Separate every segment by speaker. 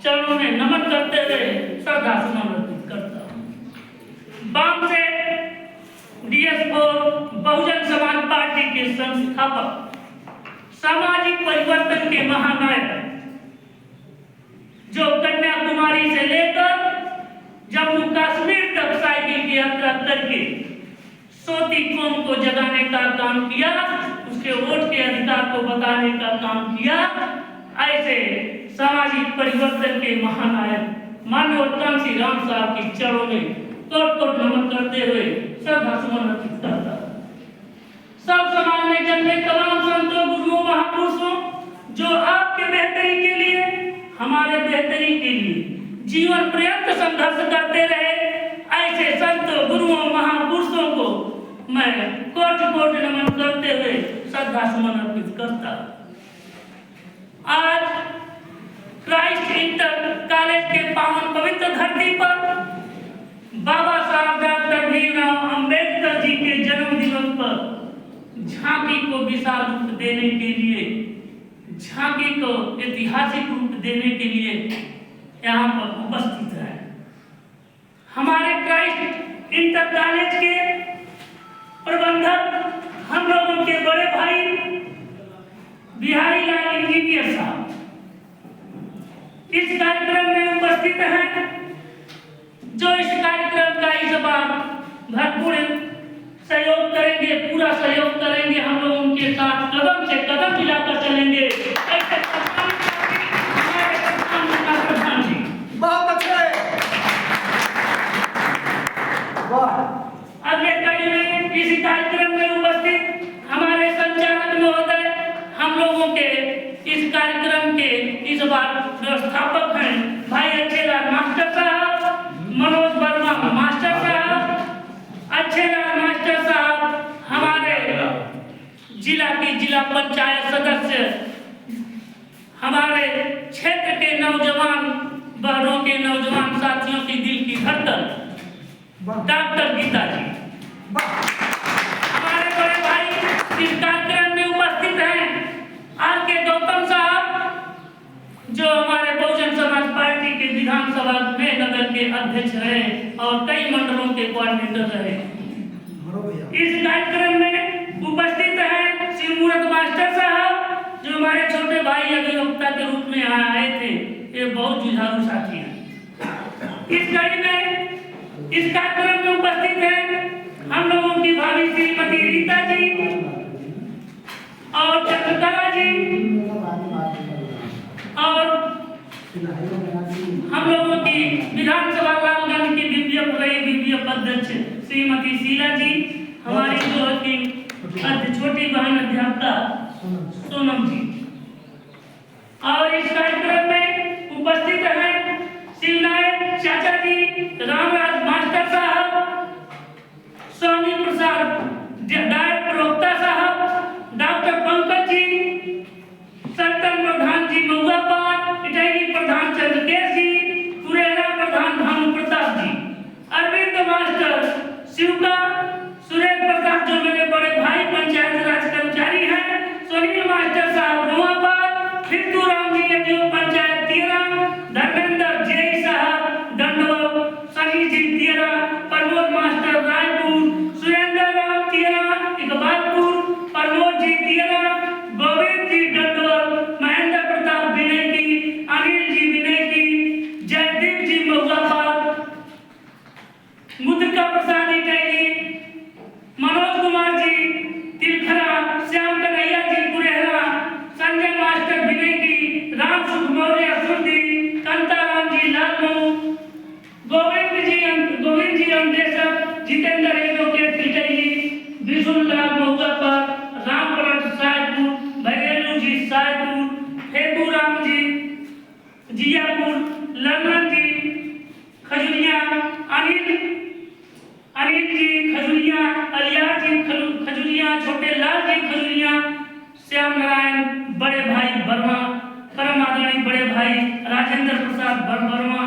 Speaker 1: चरणों में नमन करते हुए श्रद्धा सुमन अर्पित करता हूँ। वाम से DS4 बहुजन समाज पार्टी के संस्थापक, सामाजिक परिवर्तन के महानायक, जो कन्याकुमारी से लेकर जम्मू कश्मीर तक साइकिल की यात्रा करके सोती कौम को जगाने का काम किया, उसके वोट के अधिकार को बताने का काम किया। ऐसे सामाजिक परिवर्तन के महानायक माननीय कांसी राम साहब की चरणों में कोट-कोट नमन करते हुए श्रद्धा सुमन अर्पित करता हूं। सब समाज में जन्मे तमाम संतों, गुरुओं, महापुरुषों, जो आपके बेहतरी के लिए, हमारे बेहतरी के लिए जीवन पर्यंत संघर्ष करते रहे, ऐसे संतों, गुरुओं, महापुरुषों को मैं कोट-कोट नमन करते हुए श्रद्धा सुमन अर्पित करता हूं। आज क्राइस्ट इंटर कॉलेज के पावन पवित्र धरती पर बाबा साहब डॉक्टर भीमराव अंबेडकर जी के जन्म दिवस पर झांकी को विशाल रूप देने के लिए, झांकी को ऐतिहासिक रूप देने के लिए यहाँ पर उपस्थित है। हमारे क्राइस्ट इंटर कॉलेज के प्रबंधक, हम लोगों के बड़े भाई बिहारी लाल इंजीनियर साहब इस कार्यक्रम में उपस्थित हैं, जो इस कार्यक्रम का इस बार भरपूर सहयोग करेंगे, पूरा सहयोग करेंगे। हम लोग उनके साथ कदम से कदम मिलाकर चलेंगे। ऐसे प्रधान जी
Speaker 2: बहुत अच्छे।
Speaker 1: अगले कड़ी में इस कार्यक्रम में उपस्थित हमारे संचालक महोदय, हम लोगों के इस कार्यक्रम के इस बार व्यवस्थापक हैं भाई अच्छेलाल मास्टर साहब, मनोज वर्मा मास्टर साहब, अच्छेलाल मास्टर साहब, हमारे जिला की जिला पंचायत सदस्य, हमारे क्षेत्र के नौजवान बहनों के नौजवान साथियों की दिल की धड़कन डॉक्टर गीता जी, हमारे बड़े भाई इस कार्यक्रम में उपस्थित हैं RK गौतम साहब, जो हमारे बहुजन समाज पार्टी के विधानसभा में नगर के अध्यक्ष रहे और कई मंडलों के कोऑर्डिनेटर रहे। इस कार्यक्रम में उपस्थित हैं शिवमूर्त मास्टर साहब, जो हमारे छोटे भाई अभिवक्ता के रूप में आए थे। ये बहुत जुझारू साथी हैं। इस कार्यक्रम में उपस्थित हैं हम लोगों की भाभी श्रीमती रीता जी और चंद्रकला जी, और हम लोगों की विधानसभा लालगंज की बीपीएफ अध्यक्ष श्रीमती शीला जी, हमारी जो की छोटी बहन अध्यापिका सोनम जी, और इस कार्यक्रम में उपस्थित हैं शिवनायक चाचा जी, रामराज मास्टर साहब, स्वामी प्रसाद डायट प्रवक्ता साहब, डॉक्टर पंकज जी, सत्तन प्रधान जी मऊआपाल, इटाई प्रधान चंद्रकेश जी, कुरेरा प्रधान भानु प्रताप जी, अरविंद मास्टर शिवका, सुरेश प्रताप जो मेरे बड़े भाई पंचायत राज कर्मचारी हैं, सुनील मास्टर साहब मऊआपाल, खित्तू राम जी जो पंचायत तियरा, धर्मेंद्र जय साहब दंडवा, सनी जी तियरा, प्रमोद मास्टर रायपुर, सुरेंद्र राम तियरा इकबालपुर, प्रमोद जी तियरा, गोविंद जी दंडवा, महेंद्र प्रताप विनय की, अनिल जी विनय की, जयदीप जी मऊआपाल, मुद्रिका प्रसाद इटाई, मनोज कुमार जी तिलखरा, श्याम कन्हैया जी कुरेहरा, संजय मास्टर विनय की, राम सुख मौर्य सुंदी, कांताराम जी लालमऊ, गोविंद जी अंदेशक, जितेंद्र एडवोकेट इटाई, विशुललाल मऊआपाल, राम पलट सायपुर, भैरेलू जी सायपुर, फेबू राम जी जियापुर, ललन जी खजुरिया, अनिल जी खजुरिया, अलियार जी खजुरिया, छोटे लाल जी खजुरिया, श्याम नारायण बड़े भाई वर्मा, परम आदरणीय बड़े भाई राजेंद्र प्रसाद वर्मा,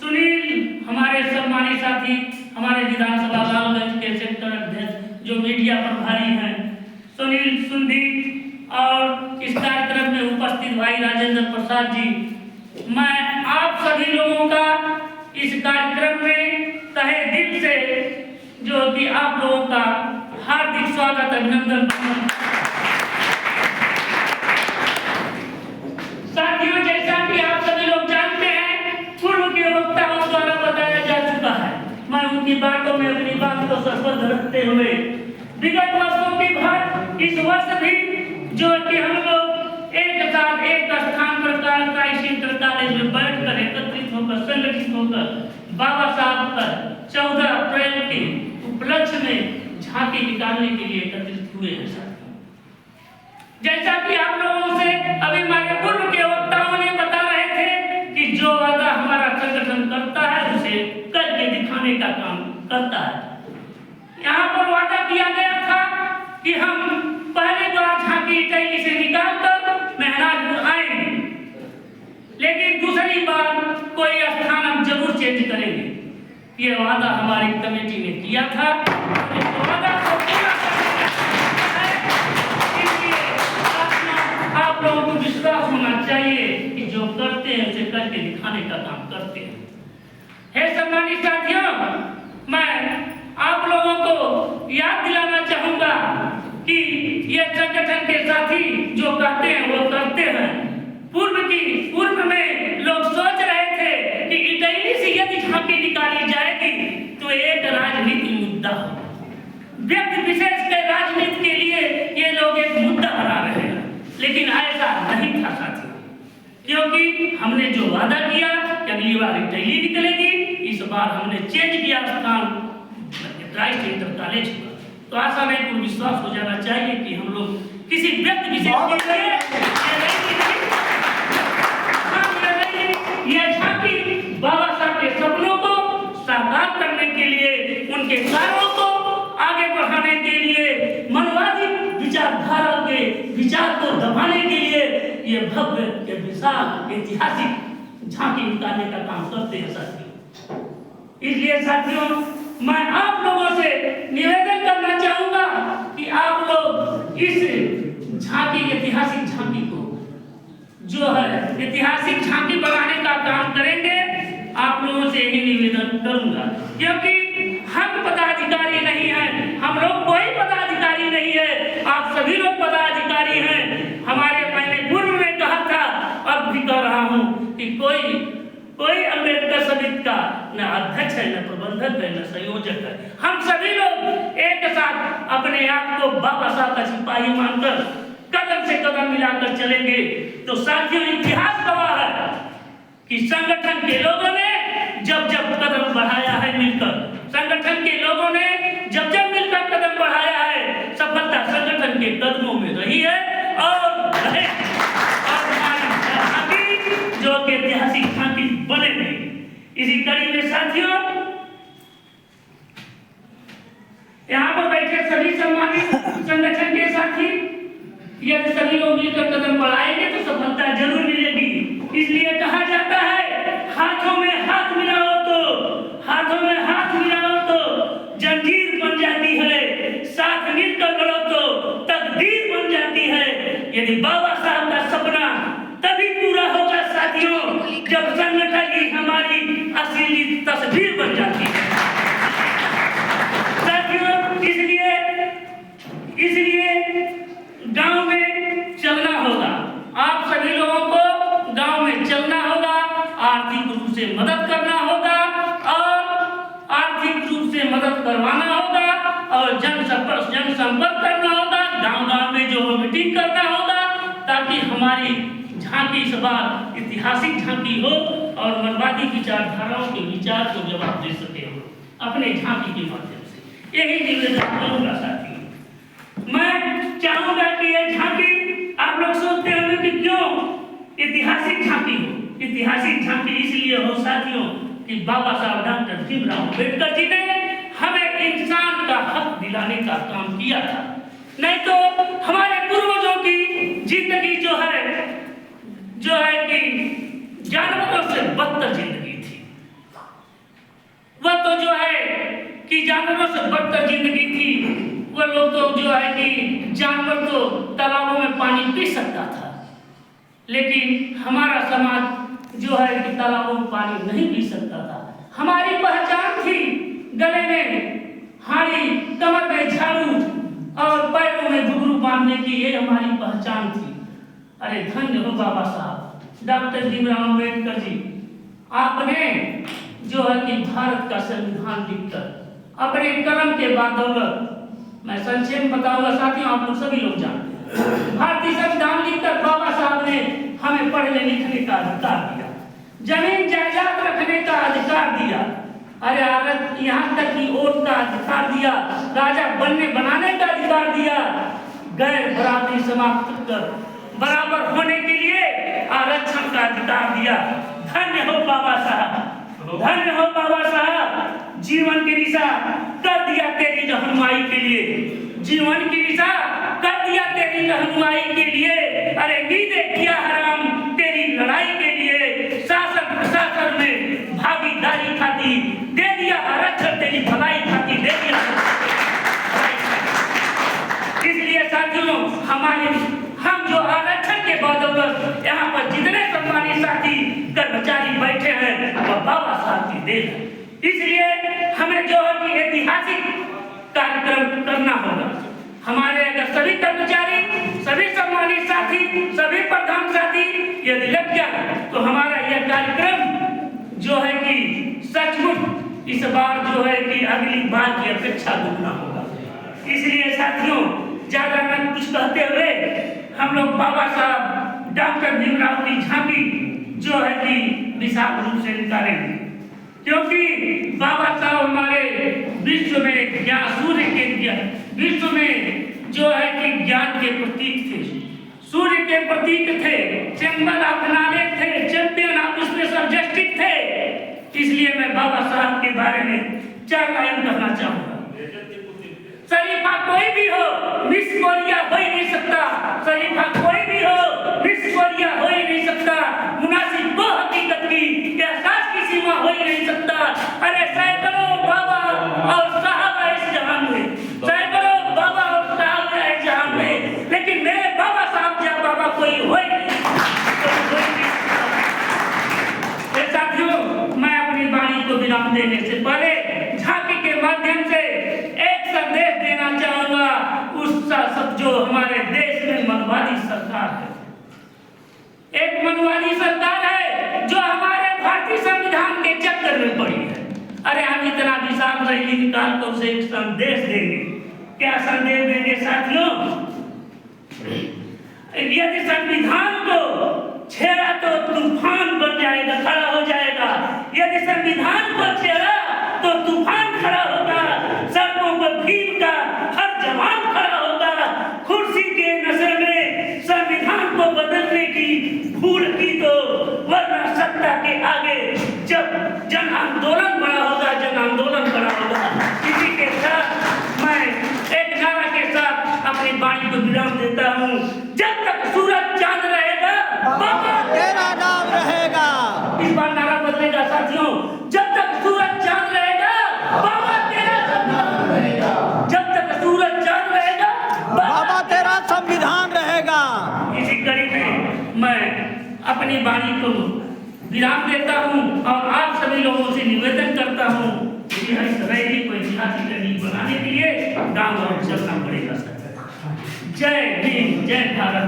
Speaker 1: सुनील हमारे सम्मानित साथी, हमारे विधानसभा लालगंज के सेक्टर अध्यक्ष जो मीडिया प्रभारी हैं, सुनील सुंदी, और इस कार्यक्रम में उपस्थित भाई राजेंद्र प्रसाद जी, मैं आप सभी लोगों का इस कार्यक्रम में तहे दिल से जो कि आप लोगों का हार्दिक स्वागत अभिनंदन। साथियों, जैसा कि आप सभी लोग जानते हैं, पूर्व के वक्ताओं द्वारा बताया जा चुका है। मैं उनकी बातों में अपनी बात को सरबंध रखते हुए विगत वर्षों की भांति इस वर्ष भी जो कि हम लोग एक साथ एक स्थान पर क्राइस्ट इंटर कॉलेज में बैठकर एकत्रित होकर संगठित होकर बाबा साहब का 14 अप्रैल के उपलक्ष्य में झांकी निकालने के लिए एकत्रित हुए हैं। साथियों, जैसा कि आप लोगों से अभी हमारे पूर्व के वक्ताओं ने बता रहे थे कि जो वादा हमारा संगठन करता है उसे करके दिखाने का काम करता है। यहाँ पर वादा किया गया था कि हम पहली बार झांकी इटैली से निकालकर महराजपुर आएंगे, लेकिन दूसरी बार कोई स्थान हम जरूर चेंज करेंगे। ये वादा हमारी कमेटी ने किया था। इस वादा को पूरा करना है, इसलिए आप लोगों को विश्वास होना चाहिए कि जो करते हैं उसे करके दिखाने का काम करते हैं। हे सम्मानित साथियों, मैं आप लोगों को याद दिलाना चाहूंगा कि ये संगठन के साथी जो कहते हैं वो करते हैं। पूर्व में लोग सोच रहे थे कि इटैली से यदि झांकी निकाली जाएगी तो एक राजनीतिक मुद्दा हो, व्यक्ति विशेष के राजनीति के लिए ये लोग एक मुद्दा बना रहे हैं, लेकिन ऐसा नहीं था साथियों, क्योंकि हमने जो वादा किया कि अगली बार इटैली निकलेगी, इस बार हमने चेंज किया स्थान क्राइस्ट इंटर कॉलेज का। तो आशा में पूर्ण विश्वास हो जाना चाहिए कि हम लोग किसी व्यक्ति विशेष के लिए ये झांकी बाबा साहब के सपनों को साकार करने के लिए, उनके कार्यों को आगे बढ़ाने के लिए, मनवादी विचारधारा के विचार को दबाने के लिए ये भव्य ये विशाल ऐतिहासिक झांकी निकालने का काम करते हैं साथियों। इसलिए साथियों, मैं आप लोगों से निवेदन करना चाहूंगा कि आप लोग इस झांकी ऐतिहासिक झांकी को जो है ऐतिहासिक झांकी बनाने का काम करेंगे। आप लोगों से यही निवेदन करूंगा, क्योंकि हम पदाधिकारी नहीं हैं, हम लोग कोई पदाधिकारी नहीं है, आप सभी लोग पदाधिकारी हैं। मैंने पूर्व में कहा था, अब भी कह रहा हूं कि कोई अम्बेडकर समिति का न अध्यक्ष है, न प्रबंधक है, न संयोजक है। हम सभी लोग एक साथ अपने आप को बाबा साहब का सिपाही मानकर कदम से कदम मिलाकर चलेंगे। तो साथियों, इतिहास गवाह है कि संगठन के लोगों ने जब कदम बढ़ाया है मिलकर, संगठन के लोगों ने जब मिलकर कदम बढ़ाया है, सफलता संगठन के कदमों में रही है और रहे। जो कि ऐतिहासिक झांकी बने हुए। इसी कड़ी में साथियों, यहाँ पर बैठे सभी सम्मानित संगठन के साथी, यदि सभी लोग मिलकर कदम बढ़ाएंगे तो सफलता जरूर मिलेगी। इसलिए कहा जाता है, हाथों में हाथ मिलाओ तो जंजीर बन जाती है, साथ मिलकर बढ़ो तो तकदीर बन जाती है। यदि बाबा साहब का सपना तभी पूरा होगा साथियों, जब संगठन की हमारी असली तस्वीर बन जाती है साथियों। इसलिए गांव में चलना होगा, आप सभी लोगों को गांव में चलना होगा, आर्थिक रूप से मदद करना होगा और आर्थिक रूप से मदद करवाना होगा और जनसंपर्क करना होगा, गांव में जो मीटिंग करना होगा, ताकि हमारी झांकी इस बार ऐतिहासिक झांकी हो और मनवादी विचारधाराओं के विचार को जवाब दे सके हो अपने झांकी के माध्यम से। यही निवेदन करूंगा साथियों। मैं चाहूंगा कि यह झांकी, आप लोग सोचते होंगे कि क्यों ऐतिहासिक झांकी हो। ऐतिहासिक झांकी इसलिए हो साथियों कि बाबा साहब डॉक्टर भीमराव अम्बेडकर जी ने हमें इंसान का हक दिलाने का काम किया था। नहीं तो हमारे पूर्वजों की जिंदगी जो है कि जानवरों से बदतर जिंदगी थी। वह तो जो है कि जानवरों से बदतर जिंदगी थी। वह लोग तो जो है कि जानवर तो तालाबों में पानी पी सकता था, लेकिन हमारा समाज जो है कि तालाबों में पानी नहीं पी सकता था। हमारी पहचान थी गले में हाड़ी, कमर में झाड़ू और पैरों में घुंघरू बांधने की, ये हमारी पहचान थी। अरे धन्य हो बाबा साहब डॉक्टर भीमराव अम्बेडकर जी, आपने जो है कि भारत का संविधान लिखकर अपने कलम के बदौलत, मैं संक्षेप में बताऊंगा साथियों, आप लोग सभी लोग जानते हैं, भारतीय संविधान लिखकर बाबा साहब ने हमें पढ़ने लिखने का अधिकार दिया, जमीन जायदाद रखने का अधिकार दिया, अरे औरत यहाँ तक कि वोट का अधिकार दिया, राजा बनने बनाने का अधिकार दिया, गैर बराबरी समाप्त कर बराबर होने के लिए आरक्षण का अधिकार दिया। धन्य हो बाबा साहब, धन्य हो बाबा साहब, जीवन की दिशा कर दिया तेरी रहनुमाई के लिए, जीवन की दिशा कर दिया तेरी रहनुमाई के लिए। अरे नींदें किया हराम तेरी लड़ाई के लिए, शासन प्रशासन में भागीदारी खाती दे दिया आरक्षण तेरी भलाई खाती दे दिया। इसलिए साथियों हम जो आरक्षण के बदौलत यहाँ पर जितने सम्मानित साथी कर्मचारी बैठे हैं वह बाबा साहब की देन है। इसलिए हमें जो है कि ऐतिहासिक कार्यक्रम करना होगा। हमारे अगर सभी कर्मचारी, सभी सम्मानित साथी, सभी प्रधान साथी यदि लग जाए तो हमारा यह कार्यक्रम जो है कि सचमुच इस बार जो है कि अगली बार की अपेक्षा दुगना होगा। इसलिए साथियों ज्यादा न कुछ कहते हुए हम लोग बाबा साहब डॉक्टर भीमराव की झांकी जो है कि विशाल रूप से निकालेंगे, क्योंकि बाबा साहब हमारे विश्व में ज्ञान, सूर्य के विश्व में जो है कि ज्ञान के प्रतीक थे, सूर्य के प्रतीक थे, चैंबर ऑफ नॉलेज थे, चैंपियन ऑफ स्पेशल जस्टिस थे। इसलिए मैं बाबा साहब के बारे में 4 लाइन कहना चाहूंगा। शरीफा कोई भी हो मिस कोरिया हो ही नहीं सकता, शरीफा कोई भी हो मिस कोरिया हो ही नहीं सकता, मुनासिब वो हकीकत की एहसास की सीमा हो ही नहीं सकता। अरे सैकड़ों बाबा और साहब इस जहान में, सैकड़ों बाबा और साहब इस जहान में, लेकिन मेरे बाबा साहब या बाबा कोई हो ही नहीं। साथियों मैं अपनी वाणी को विराम देने से पहले झांकी के माध्यम से एक संदेश देना चाहूंगा उस सब जो हमारे देश में मनवादी सरकार है, एक मनवादी सरकार है जो हमारे भारतीय संविधान के चक्कर में पड़ी है। अरे हम इतना विशाल रैली निकाल कर उसे एक संदेश देंगे। क्या संदेश देंगे साथियों? यदि संविधान को छेड़ा तो तूफान बन जाएगा, खड़ा हो जाएगा। यदि संविधान को छेड़ा तो तूफान खड़ा होगा, सड़कों पर भीड़ का हर जवान खड़ा होगा। कुर्सी के नशे में संविधान को बदलने की भूल की तो, वरना सत्ता के आगे जब जन आंदोलन बड़ा होगा, जन आंदोलन बड़ा होगा। इसी के साथ मैं एक नारा के साथ अपनी वाणी को विराम देता हूँ। जब तक सूरज चांद रहेगा बाबा तेरा नाम रहेगा। इस बार नारा बदलेगा साथियों, जब तक सूरज चांद रहेगा बाबा तेरा नाम रहेगा, जब तक सूरज चांद रहेगा बाबा तेरा संविधान रहेगा। इसी कड़ी में मैं अपनी वाणी को विराम देता हूँ और आप सभी लोगों से निवेदन करता हूँ कि इस रैली को ऐतिहासिक रैली बनाने के लिए गाँव गाँव चलना पड़ेगा। जय भीम, जय भारत।